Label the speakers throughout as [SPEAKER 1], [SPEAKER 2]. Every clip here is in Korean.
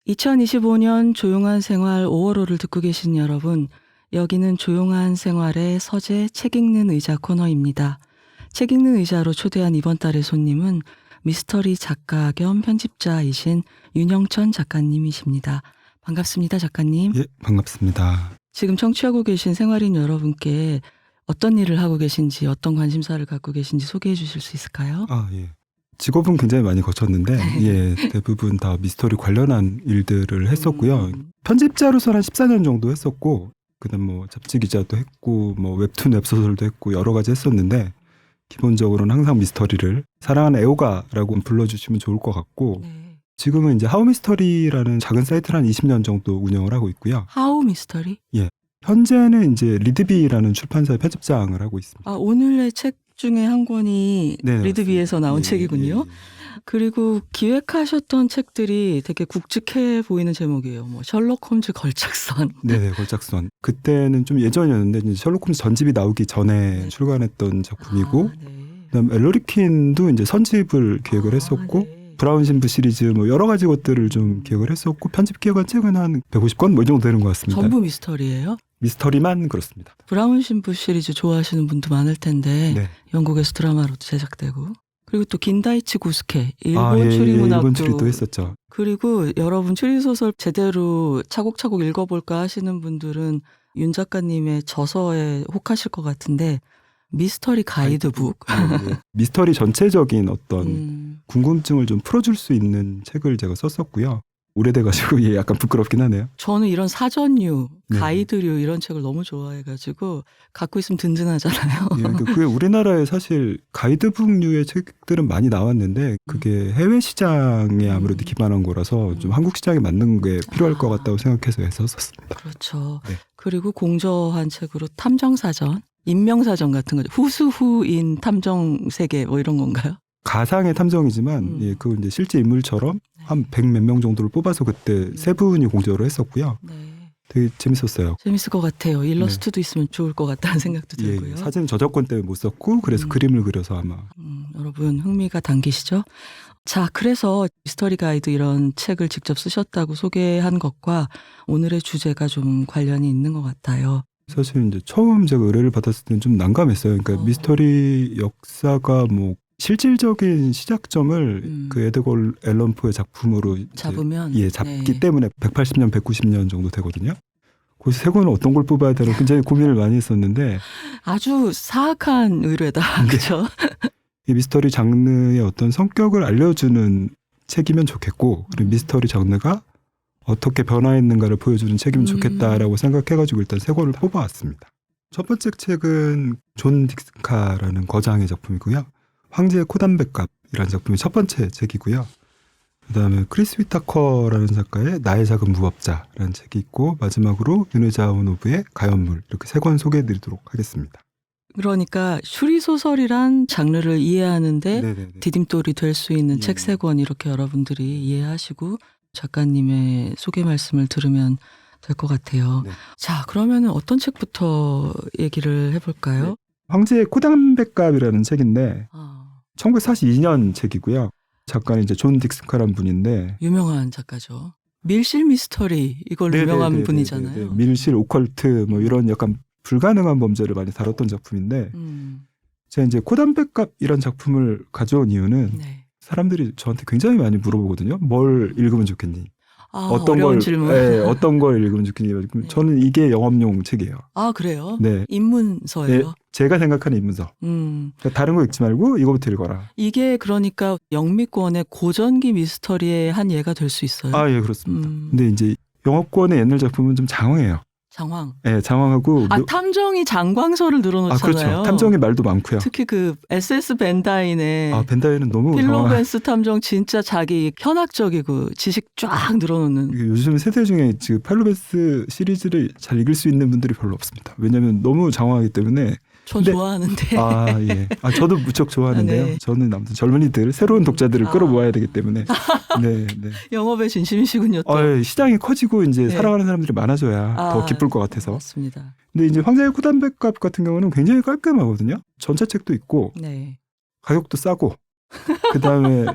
[SPEAKER 1] 2025년 조용한 생활 5월호를 듣고 계신 여러분, 여기는 조용한 생활의 서재 책 읽는 의자 코너입니다. 책 읽는 의자로 초대한 이번 달의 손님은 미스터리 작가 겸 편집자이신 윤영천 작가님이십니다. 반갑습니다, 작가님.
[SPEAKER 2] 예, 반갑습니다.
[SPEAKER 1] 지금 청취하고 계신 생활인 여러분께 어떤 일을 하고 계신지, 어떤 관심사를 갖고 계신지 소개해 주실 수 있을까요?
[SPEAKER 2] 예. 직업은 굉장히 많이 거쳤는데 예, 대부분 다 미스터리 관련한 일들을 했었고요. 편집자로서 한 14년 정도 했었고, 그다음 뭐 잡지 기자도 했고, 뭐 웹툰 웹소설도 했고 여러 가지 했었는데, 기본적으로는 항상 미스터리를 사랑하는 애호가라고 불러주시면 좋을 것 같고,
[SPEAKER 1] 네.
[SPEAKER 2] 지금은 이제 하우미스터리라는 작은 사이트를 한 20년 정도 운영을 하고 있고요.
[SPEAKER 1] 하우 미스터리?
[SPEAKER 2] 현재는 이제 리드비라는 출판사의 편집장을 하고 있습니다.
[SPEAKER 1] 오늘의 책 중에 한 권이
[SPEAKER 2] 네,
[SPEAKER 1] 리드비에서 나온
[SPEAKER 2] 예,
[SPEAKER 1] 책이군요.
[SPEAKER 2] 예.
[SPEAKER 1] 그리고 기획하셨던 책들이 되게 굵직해 보이는 제목이에요. 뭐 셜록 홈즈 걸작선.
[SPEAKER 2] 네네, 걸작선. 그때는 좀 예전이었는데 이제 셜록 홈즈 전집이 나오기 전에
[SPEAKER 1] 네.
[SPEAKER 2] 출간했던 작품이고,
[SPEAKER 1] 네.
[SPEAKER 2] 그다음 엘러리킨도 이제 선집을 기획을 했었고,
[SPEAKER 1] 네.
[SPEAKER 2] 브라운 신부 시리즈 뭐 여러 가지 것들을 좀 기획을 했었고, 편집 기획한 책은 한 150권 뭐 이 정도 되는 것 같습니다.
[SPEAKER 1] 전부 미스터리예요?
[SPEAKER 2] 미스터리만 그렇습니다.
[SPEAKER 1] 브라운 신부 시리즈 좋아하시는 분도 많을 텐데
[SPEAKER 2] 네.
[SPEAKER 1] 영국에서 드라마로도 제작되고, 그리고 또 긴다이치 구스케 일본
[SPEAKER 2] 예,
[SPEAKER 1] 추리문학도
[SPEAKER 2] 일본 추리도 했었죠.
[SPEAKER 1] 그리고 여러분 추리소설 제대로 차곡차곡 읽어볼까 하시는 분들은 윤 작가님의 저서에 혹하실 것 같은데, 미스터리 가이드북.
[SPEAKER 2] 예. 미스터리 전체적인 어떤 궁금증을 좀 풀어줄 수 있는 책을 제가 썼었고요. 오래돼가지고 예, 약간 부끄럽긴 하네요.
[SPEAKER 1] 저는 이런 사전류,
[SPEAKER 2] 네.
[SPEAKER 1] 가이드류 이런 책을 너무 좋아해가지고 갖고 있으면 든든하잖아요.
[SPEAKER 2] 예, 그게 우리나라에 사실 가이드북류의 책들은 많이 나왔는데, 그게 해외 시장에 아무래도 기반한 거라서 좀 한국 시장에 맞는 게 필요할 것 같다고 생각해서 했었습니다.
[SPEAKER 1] 그렇죠.
[SPEAKER 2] 네.
[SPEAKER 1] 그리고 공저한 책으로 탐정사전, 인명사전 같은 거죠. 후수후인 탐정 세계 뭐 이런 건가요?
[SPEAKER 2] 가상의 탐정이지만 예, 그거 이제 실제 인물처럼 한 100 몇 명 정도를 뽑아서 그때 세 분이 공저를 했었고요.
[SPEAKER 1] 네.
[SPEAKER 2] 되게 재밌었어요.
[SPEAKER 1] 재밌을 것 같아요. 일러스트도 있으면 좋을 것 같다는 생각도
[SPEAKER 2] 예,
[SPEAKER 1] 들고요.
[SPEAKER 2] 사진 저작권 때문에 못 썼고, 그래서 그림을 그려서 아마.
[SPEAKER 1] 여러분 흥미가 당기시죠? 자, 그래서 미스터리 가이드 이런 책을 직접 쓰셨다고 소개한 것과 오늘의 주제가 좀 관련이 있는 것 같아요.
[SPEAKER 2] 사실 이제 처음 제가 의뢰를 받았을 때는 좀 난감했어요. 그러니까 미스터리 역사가 뭐 실질적인 시작점을 그 에드걸 앨런 포의 작품으로
[SPEAKER 1] 잡으면
[SPEAKER 2] 잡기 때문에 180년, 190년 정도 되거든요. 거기서 세 권을 어떤 걸 뽑아야 되나 굉장히 고민을 많이 했었는데,
[SPEAKER 1] 아주 사악한 의뢰다. 그렇죠?
[SPEAKER 2] 이 미스터리 장르의 어떤 성격을 알려주는 책이면 좋겠고, 그리고 미스터리 장르가 어떻게 변화했는가를 보여주는 책이면 좋겠다라고 생각해가지고 일단 세 권을 뽑아왔습니다. 첫 번째 책은 존 딕스카라는 거장의 작품이고요. 황제의 코담뱃갑이라는 작품이 첫 번째 책이고요. 그다음에 크리스 위타커라는 작가의 나의 작은 무법자라는 책이 있고, 마지막으로 윤회자 오노부의 가연물, 이렇게 세 권 소개해드리도록 하겠습니다.
[SPEAKER 1] 그러니까 추리소설이란 장르를 이해하는데
[SPEAKER 2] 네네네.
[SPEAKER 1] 디딤돌이 될 수 있는 책 세 권, 이렇게 여러분들이 이해하시고 작가님의 소개 말씀을 들으면 될 것 같아요.
[SPEAKER 2] 네.
[SPEAKER 1] 자, 그러면 어떤 책부터 얘기를 해볼까요?
[SPEAKER 2] 네. 황제의 코담뱃갑이라는 책인데 1942년 책이고요. 작가는 이제 존 딕스카라는 분인데,
[SPEAKER 1] 유명한 작가죠. 밀실 미스터리 이걸 유명한 분이잖아요.
[SPEAKER 2] 밀실 오컬트 뭐 이런 약간 불가능한 범죄를 많이 다뤘던 작품인데, 제가 이제 코담뱃갑이란 작품을 가져온 이유는 사람들이 저한테 굉장히 많이 물어보거든요. 뭘 읽으면 좋겠니?
[SPEAKER 1] 어려운 질문.
[SPEAKER 2] 어떤 걸 읽으면 좋겠니? 저는 이게 영업용 책이에요.
[SPEAKER 1] 아, 그래요?
[SPEAKER 2] 네.
[SPEAKER 1] 입문서예요?
[SPEAKER 2] 네, 제가 생각하는 입문서. 그러니까 다른 거 읽지 말고 이거부터 읽어라.
[SPEAKER 1] 이게 그러니까 영미권의 고전기 미스터리의 한 예가 될 수 있어요?
[SPEAKER 2] 예, 그렇습니다. 근데 이제 영어권의 옛날 작품은 좀 장황해요.
[SPEAKER 1] 장황.
[SPEAKER 2] 네, 장황하고.
[SPEAKER 1] 탐정이 장광서를 늘어놓잖아요.
[SPEAKER 2] 그렇죠. 탐정의 말도 많고요.
[SPEAKER 1] 특히 그 SS 벤다인의
[SPEAKER 2] 벤다인은 너무
[SPEAKER 1] 필로벤스 탐정 진짜 자기 현학적이고 지식 쫙 늘어놓는.
[SPEAKER 2] 요즘 세대 중에 지금 팔로벤스 시리즈를 잘 읽을 수 있는 분들이 별로 없습니다. 왜냐하면 너무 장황하기 때문에.
[SPEAKER 1] 전 좋아하는데.
[SPEAKER 2] 예. 저도 무척 좋아하는데요.
[SPEAKER 1] 네.
[SPEAKER 2] 저는 아무튼 젊은이들, 새로운 독자들을 끌어모아야 되기 때문에. 네.
[SPEAKER 1] 영업의 진심이시군요. 또.
[SPEAKER 2] 시장이 커지고 이제 사랑하는 사람들이 많아져야 더 기쁠 것 같아서.
[SPEAKER 1] 맞습니다.
[SPEAKER 2] 근데 이제 황제의 코담뱃갑 같은 경우는 굉장히 깔끔하거든요. 전차책도 있고, 가격도 싸고, 그 다음에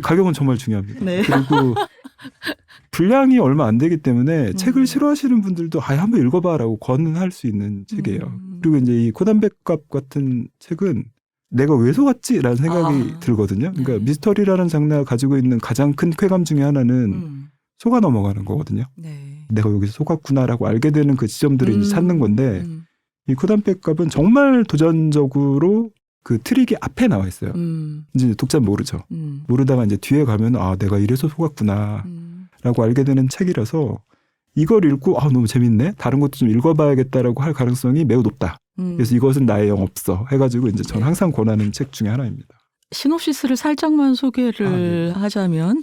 [SPEAKER 2] 가격은 정말 중요합니다.
[SPEAKER 1] 네.
[SPEAKER 2] 그리고 분량이 얼마 안 되기 때문에 책을 싫어하시는 분들도 아예 한번 읽어봐라고 권할 수 있는 책이에요. 그리고 이제 이 코담백갑 같은 책은 내가 왜 속았지라는 생각이 들거든요. 그러니까
[SPEAKER 1] 네.
[SPEAKER 2] 미스터리라는 장르가 가지고 있는 가장 큰 쾌감 중에 하나는 속아 넘어가는 거거든요.
[SPEAKER 1] 네.
[SPEAKER 2] 내가 여기서 속았구나라고 알게 되는 그 지점들을 이제 찾는 건데 이 코담백갑은 정말 도전적으로 그 트릭이 앞에 나와 있어요. 이제 독자는 모르죠. 모르다가 이제 뒤에 가면 아 내가 이래서 속았구나라고 알게 되는 책이라서 이걸 읽고 아 너무 재밌네. 다른 것도 좀 읽어봐야겠다라고 할 가능성이 매우 높다. 그래서 이것은 나의 영 없어 해가지고 이제 저는 항상 권하는 책 중에 하나입니다.
[SPEAKER 1] 시놉시스를 살짝만 소개를 하자면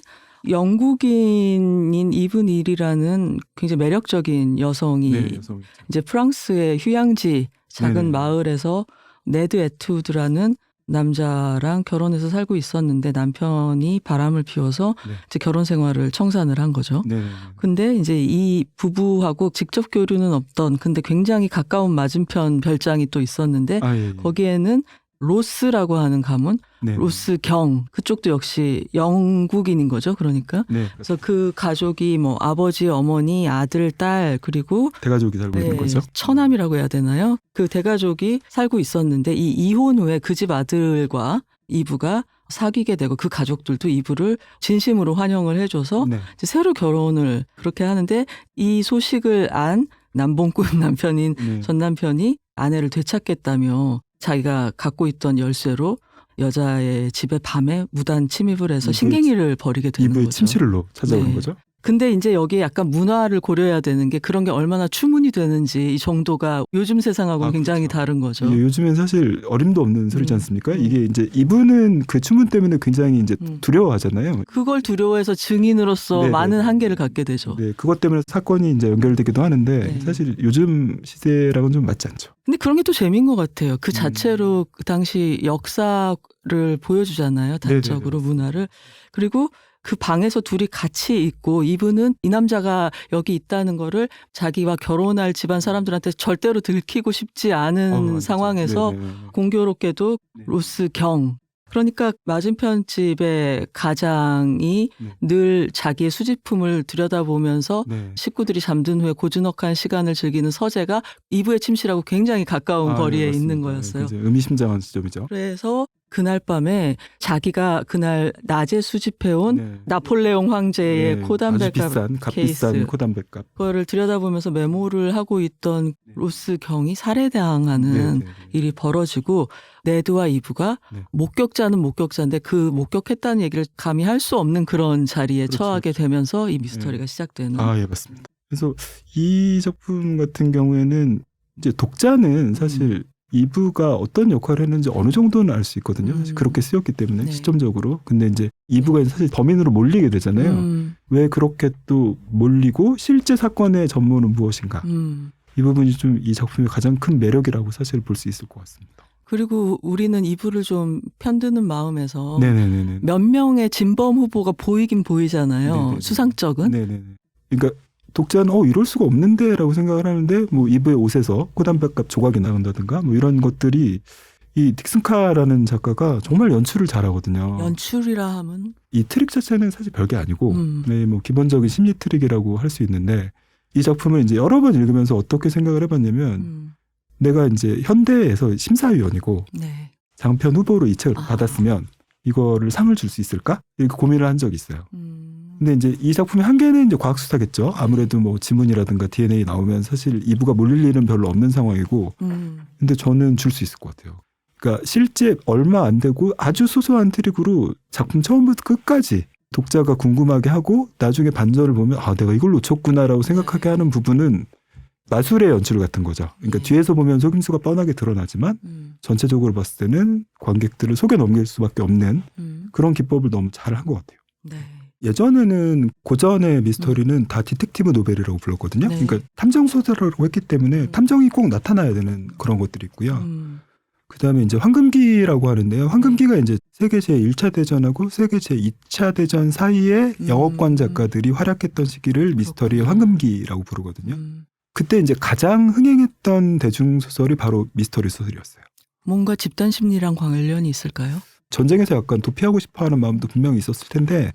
[SPEAKER 1] 영국인인 이븐 일이라는 굉장히 매력적인 여성이 이제 프랑스의 휴양지 작은 마을에서 네드 에투드라는 남자랑 결혼해서 살고 있었는데 남편이 바람을 피워서 이제 결혼 생활을 청산을 한 거죠. 근데 이제 이 부부하고 직접 교류는 없던 근데 굉장히 가까운 맞은편 별장이 또 있었는데 거기에는 로스라고 하는 가문, 로스 경 그쪽도 역시 영국인인 거죠. 그러니까 그래서 그 가족이 뭐 아버지, 어머니, 아들, 딸 그리고
[SPEAKER 2] 대가족이 살고 있는 거죠.
[SPEAKER 1] 처남이라고 해야 되나요? 그 대가족이 살고 있었는데 이 이혼 후에 그 집 아들과 이브가 사귀게 되고 그 가족들도 이브를 진심으로 환영을 해줘서 이제 새로 결혼을 그렇게 하는데 이 소식을 안 남봉꾼 남편인 전 남편이 아내를 되찾겠다며 자기가 갖고 있던 열쇠로 여자의 집에 밤에 무단 침입을 해서 신경질을 벌이게 되는
[SPEAKER 2] 이브의
[SPEAKER 1] 거죠.
[SPEAKER 2] 침실로 찾아오는 거죠.
[SPEAKER 1] 근데 이제 여기에 약간 문화를 고려해야 되는 게 그런 게 얼마나 추문이 되는지 이 정도가 요즘 세상하고는 굉장히 다른 거죠.
[SPEAKER 2] 요즘엔 사실 어림도 없는 소리지 않습니까? 이게 이제 이분은 그 추문 때문에 굉장히 이제 두려워하잖아요.
[SPEAKER 1] 그걸 두려워해서 증인으로서 많은 한계를 갖게 되죠.
[SPEAKER 2] 그것 때문에 사건이 이제 연결되기도 하는데 사실 요즘 시대랑은 좀 맞지 않죠.
[SPEAKER 1] 근데 그런 게 또 재미인 것 같아요. 그 자체로 그 당시 역사를 보여주잖아요. 다적으로 문화를. 그리고 그 방에서 둘이 같이 있고 이분은 이 남자가 여기 있다는 거를 자기와 결혼할 집안 사람들한테 절대로 들키고 싶지 않은 상황에서 공교롭게도 로스 경 그러니까 맞은편 집의 가장이 늘 자기의 수집품을 들여다보면서 식구들이 잠든 후에 고즈넉한 시간을 즐기는 서재가 이브의 침실하고 굉장히 가까운 거리에 있는 거였어요.
[SPEAKER 2] 의미심장한 지점이죠.
[SPEAKER 1] 그래서 그날 밤에 자기가 그날 낮에 수집해온 나폴레옹 황제의 코담백갑 케이스
[SPEAKER 2] 값비싼 코담백갑
[SPEAKER 1] 그거를 들여다보면서 메모를 하고 있던 로스 경이 살해당하는 일이 벌어지고 네드와 이브가 목격자는 목격자인데 그 목격했다는 얘기를 감히 할 수 없는 그런 자리에 처하게 되면서 이 미스터리가 시작되는.
[SPEAKER 2] 예, 맞습니다. 그래서 이 작품 같은 경우에는 이제 독자는 사실 이브가 어떤 역할을 했는지 어느 정도는 알 수 있거든요. 사실 그렇게 쓰였기 때문에 시점적으로. 근데 이제 이브가 사실 범인으로 몰리게 되잖아요. 왜 그렇게 또 몰리고 실제 사건의 전모는 무엇인가. 이 부분이 좀 이 작품의 가장 큰 매력이라고 사실 볼 수 있을 것 같습니다.
[SPEAKER 1] 그리고 우리는 이브를 좀 편드는 마음에서 몇 명의 진범 후보가 보이긴 보이잖아요. 수상적은.
[SPEAKER 2] 그러니까 독자는 이럴 수가 없는데라고 생각을 하는데 뭐 이브의 옷에서 코담백갑 조각이 나온다든가 뭐 이런 것들이 이 딕슨 카라는 작가가 정말 연출을 잘하거든요.
[SPEAKER 1] 연출이라 하면
[SPEAKER 2] 이 트릭 자체는 사실 별게 아니고 뭐 기본적인 심리 트릭이라고 할 수 있는데 이 작품을 이제 여러 번 읽으면서 어떻게 생각을 해봤냐면 내가 이제 현대에서 심사위원이고 장편 후보로 이 책을 받았으면 이거를 상을 줄 수 있을까? 이렇게 고민을 한 적이 있어요. 근데 이제 이 작품의 한계는 이제 과학 수사겠죠. 아무래도 뭐 지문이라든가 DNA 나오면 사실 이브가 몰릴 일은 별로 없는 상황이고. 근데 저는 줄 수 있을 것 같아요. 그러니까 실제 얼마 안 되고 아주 소소한 트릭으로 작품 처음부터 끝까지 독자가 궁금하게 하고 나중에 반전을 보면 아 내가 이걸 놓쳤구나라고 생각하게 하는 부분은 마술의 연출 같은 거죠. 그러니까 뒤에서 보면 속임수가 뻔하게 드러나지만 전체적으로 봤을 때는 관객들을 속에 넘길 수밖에 없는 그런 기법을 너무 잘한 것 같아요. 예전에는 고전의 미스터리는 다 디텍티브 노벨이라고 불렀거든요. 그러니까 탐정 소설이라고 했기 때문에 탐정이 꼭 나타나야 되는 그런 것들이 있고요. 그다음에 이제 황금기라고 하는데요. 황금기가 이제 세계 제1차 대전하고 세계 제2차 대전 사이에 영어권 작가들이 활약했던 시기를 미스터리의 황금기라고 부르거든요. 그때 이제 가장 흥행했던 대중소설이 바로 미스터리 소설이었어요.
[SPEAKER 1] 뭔가 집단 심리랑 관련이 있을까요?
[SPEAKER 2] 전쟁에서 약간 도피하고 싶어하는 마음도 분명히 있었을 텐데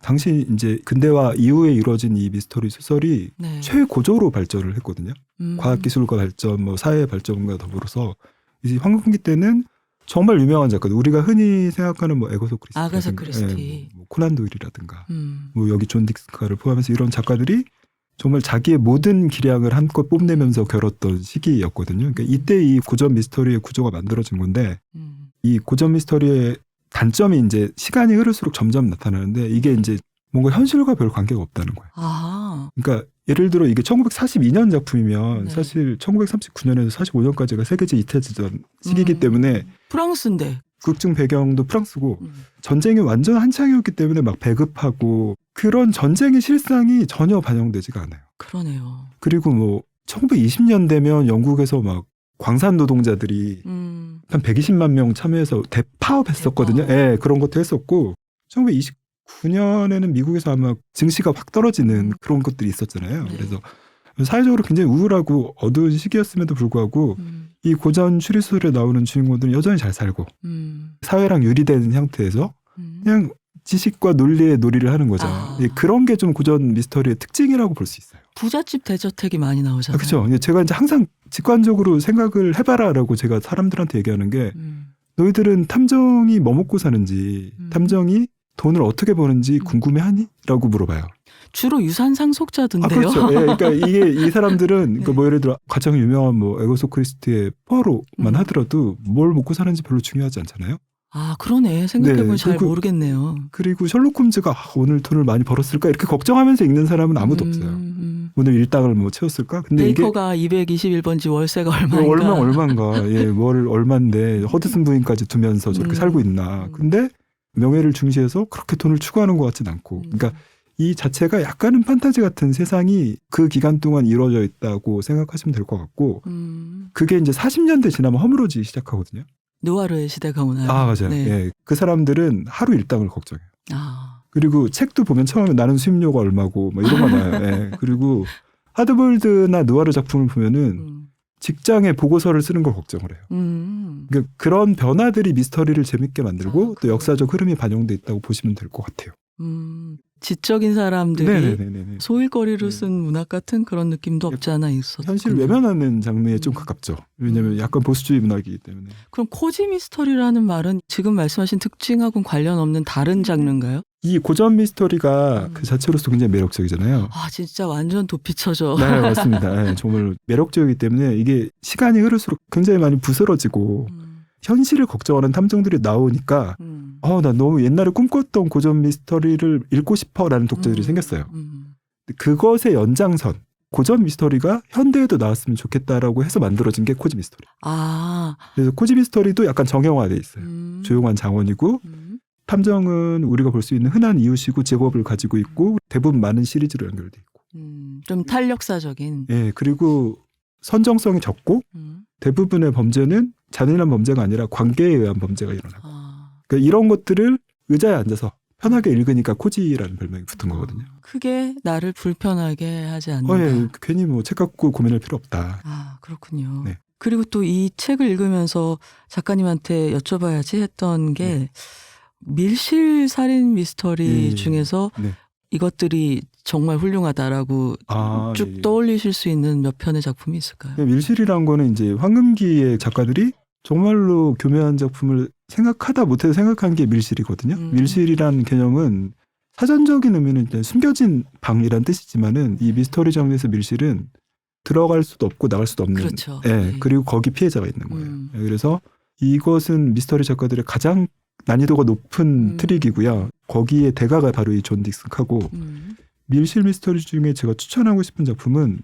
[SPEAKER 2] 당시 이제 근대화 이후에 이루어진 이 미스터리 소설이
[SPEAKER 1] 네.
[SPEAKER 2] 최고조로 발전을 했거든요.
[SPEAKER 1] 음.
[SPEAKER 2] 과학기술과 발전, 뭐 사회 발전과 더불어서 이제 황금기 때는 정말 유명한 작가들, 우리가 흔히 생각하는 뭐 에거서 크리스티,
[SPEAKER 1] 아가사 크리스티.
[SPEAKER 2] 뭐 코난 도일이라든가,
[SPEAKER 1] 음.
[SPEAKER 2] 뭐 여기 존 딕슨카를 포함해서 이런 작가들이 정말 자기의 모든 기량을 한껏 뽐내면서 겨뤘던 시기였거든요. 그러니까 이때 이 고전 미스터리의 구조가 만들어진 건데, 이 고전 미스터리의 단점이 이제 시간이 흐를수록 점점 나타나는데, 이게 이제 뭔가 현실과 별 관계가 없다는 거예요.
[SPEAKER 1] 아.
[SPEAKER 2] 그러니까 예를 들어 이게 1942년 작품이면
[SPEAKER 1] 네.
[SPEAKER 2] 사실 1939년에서 45년까지가 세계제 2차대전 시기이기 때문에
[SPEAKER 1] 프랑스인데.
[SPEAKER 2] 극중 배경도 프랑스고
[SPEAKER 1] 음.
[SPEAKER 2] 전쟁이 완전 한창이었기 때문에 막 배급하고 그런 전쟁의 실상이 전혀 반영되지가 않아요.
[SPEAKER 1] 그러네요.
[SPEAKER 2] 그리고 뭐 1920년 되면 영국에서 막 광산 노동자들이 한 120만 명 참여해서 대파업했었거든요.
[SPEAKER 1] 대파업.
[SPEAKER 2] 예, 그런 것도 했었고 1929년에는 미국에서 아마 증시가 확 떨어지는 그런 것들이 있었잖아요.
[SPEAKER 1] 네.
[SPEAKER 2] 그래서 사회적으로 굉장히 우울하고 어두운 시기였음에도 불구하고 이 고전 추리소설에 나오는 주인공들은 여전히 잘 살고 사회랑 유리된 형태에서 그냥 지식과 논리의 놀이를 하는 거죠.
[SPEAKER 1] 아.
[SPEAKER 2] 예, 그런 게 좀 고전 미스터리의 특징이라고 볼 수 있어요.
[SPEAKER 1] 부잣집 대저택이 많이 나오잖아요.
[SPEAKER 2] 그렇죠. 제가 이제 항상 직관적으로 생각을 해봐라라고 제가 사람들한테 얘기하는 게 너희들은 탐정이 뭐 먹고 사는지 탐정이 돈을 어떻게 버는지 궁금해하니? 라고 물어봐요.
[SPEAKER 1] 주로 유산 상속자던데요.
[SPEAKER 2] 그렇죠. 예, 그러니까 이게 이 사람들은
[SPEAKER 1] 네.
[SPEAKER 2] 그러니까 뭐 예를 들어 가장 유명한 뭐 에거서 크리스티의 포아로만 하더라도 뭘 먹고 사는지 별로 중요하지 않잖아요.
[SPEAKER 1] 아, 그러네. 생각해보면
[SPEAKER 2] 네,
[SPEAKER 1] 잘
[SPEAKER 2] 그리고-
[SPEAKER 1] 모르겠네요.
[SPEAKER 2] 그리고 셜록 홈즈가 오늘 돈을 많이 벌었을까 이렇게 걱정하면서 읽는 사람은 아무도 없어요. 오늘 일당을 뭐 채웠을까? 근데 이게
[SPEAKER 1] 베이커가 221번지 월세가 얼마인가.
[SPEAKER 2] 얼마인가? 예, 월 얼마인데 허드슨 부인까지 두면서 저렇게 살고 있나? 근데 명예를 중시해서 그렇게 돈을 추구하는 것 같진 않고, 그러니까 이 자체가 약간은 판타지 같은 세상이 그 기간 동안 이루어져 있다고 생각하시면 될 것 같고, 그게 이제 40년대 지나면 허물어지기 시작하거든요.
[SPEAKER 1] 느와르의 시대가 오나요?
[SPEAKER 2] 아, 맞아요.
[SPEAKER 1] 네.
[SPEAKER 2] 예, 그 사람들은 하루 일당을 걱정해요.
[SPEAKER 1] 아,
[SPEAKER 2] 그리고 책도 보면 처음에 나는 수입료가 얼마고 뭐 이런 거 나와요. 예. 그리고 하드보일드나 느와르 작품을 보면은 직장에 보고서를 쓰는 걸 걱정을 해요. 그러니까 그런 변화들이 미스터리를 재밌게 만들고 또 역사적 흐름이 반영돼 있다고 보시면 될 것 같아요.
[SPEAKER 1] 지적인 사람들이
[SPEAKER 2] 네네네네.
[SPEAKER 1] 소일거리로
[SPEAKER 2] 네.
[SPEAKER 1] 쓴 문학 같은 그런 느낌도 없지 않아 있었군요.
[SPEAKER 2] 현실 외면하는 장르에 좀 가깝죠. 왜냐하면 약간 보수주의 문학이기 때문에.
[SPEAKER 1] 그럼 코지 미스터리라는 말은 지금 말씀하신 특징하고는 관련 없는 다른 장르인가요?
[SPEAKER 2] 이 고전 미스터리가 그 자체로서 굉장히 매력적이잖아요.
[SPEAKER 1] 아, 진짜 완전 도피처죠.
[SPEAKER 2] 네, 맞습니다. 네, 정말 매력적이기 때문에 이게 시간이 흐를수록 굉장히 많이 부스러지고 현실을 걱정하는 탐정들이 나오니까 나 너무 옛날에 꿈꿨던 고전 미스터리를 읽고 싶어라는 독자들이 생겼어요. 그것의 연장선, 고전 미스터리가 현대에도 나왔으면 좋겠다라고 해서 만들어진 게 코지 미스터리.
[SPEAKER 1] 아,
[SPEAKER 2] 그래서 코지 미스터리도 약간 정형화돼 있어요. 조용한 장원이고 탐정은 우리가 볼 수 있는 흔한 이웃이고 직업을 가지고 있고 대부분 많은 시리즈로 연결돼 있고.
[SPEAKER 1] 좀 탄력사적인.
[SPEAKER 2] 예, 그리고 선정성이 적고 대부분의 범죄는 잔인한 범죄가 아니라 관계에 의한 범죄가 일어나고. 그러니까 이런 것들을 의자에 앉아서 편하게 읽으니까 코지라는 별명이 붙은 거거든요.
[SPEAKER 1] 크게 나를 불편하게 하지 않는다.
[SPEAKER 2] 예, 괜히 뭐 책 갖고 고민할 필요 없다.
[SPEAKER 1] 아, 그렇군요.
[SPEAKER 2] 네.
[SPEAKER 1] 그리고 또 이 책을 읽으면서 작가님한테 여쭤봐야지 했던 게 밀실 살인 미스터리
[SPEAKER 2] 예,
[SPEAKER 1] 중에서
[SPEAKER 2] 네.
[SPEAKER 1] 이것들이 정말 훌륭하다라고 쭉
[SPEAKER 2] 예.
[SPEAKER 1] 떠올리실 수 있는 몇 편의 작품이 있을까요?
[SPEAKER 2] 밀실이란 거는 이제 황금기의 작가들이 정말로 교묘한 작품을 생각하다 못해서 생각한 게 밀실이거든요. 밀실이란 개념은 사전적인 의미는 일단 숨겨진 방이란 뜻이지만은 이 미스터리 장르에서 밀실은 들어갈 수도 없고 나갈 수도 없는.
[SPEAKER 1] 그렇죠.
[SPEAKER 2] 예,
[SPEAKER 1] 네.
[SPEAKER 2] 그리고 거기 피해자가 있는 거예요. 예, 그래서 이것은 미스터리 작가들의 가장 난이도가 높은 트릭이고요. 거기에 대가가 바로 이 존 딕슨카고 밀실 미스터리 중에 제가 추천하고 싶은 작품은